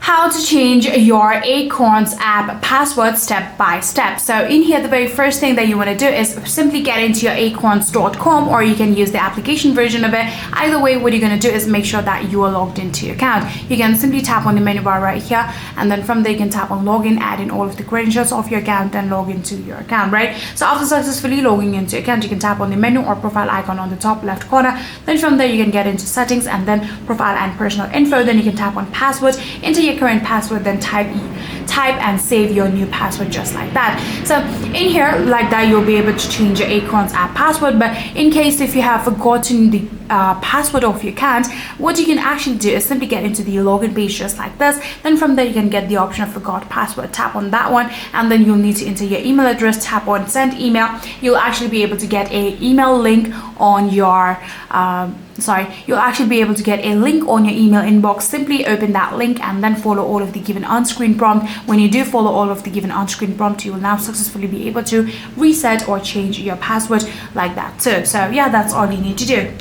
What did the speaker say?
how to change your Acorns app password step by step. So in here, the very first thing that you want to do is simply get into your acorns.com, or you can use the application version of it. Either way, what you're going to do is make sure that you are logged into your account. You can simply tap on the menu bar right here, and then from there you can tap on login, add in all of the credentials of your account, and log into your account, right? So after successfully logging into your account, you can tap on the menu or profile icon on the top left corner. Then from there you can get into settings and then profile and personal info. Then you can tap on password, enter your current password, then type and save your new password just like that. So in here, like that, you'll be able to change your Acorns app password. But in case if you have forgotten the password of your account, what you can actually do is simply get into the login page just like this. Then from there you can get the option of forgot password, tap on that one, and then you'll need to enter your email address, tap on send email. You'll actually be able to get a email link on your you'll actually be able to get a link on your email inbox. Simply open that link and then follow all of the given on-screen prompt. When you do follow all of the given on-screen prompt, you will now successfully be able to reset or change your password like that too. So yeah, that's all you need to do.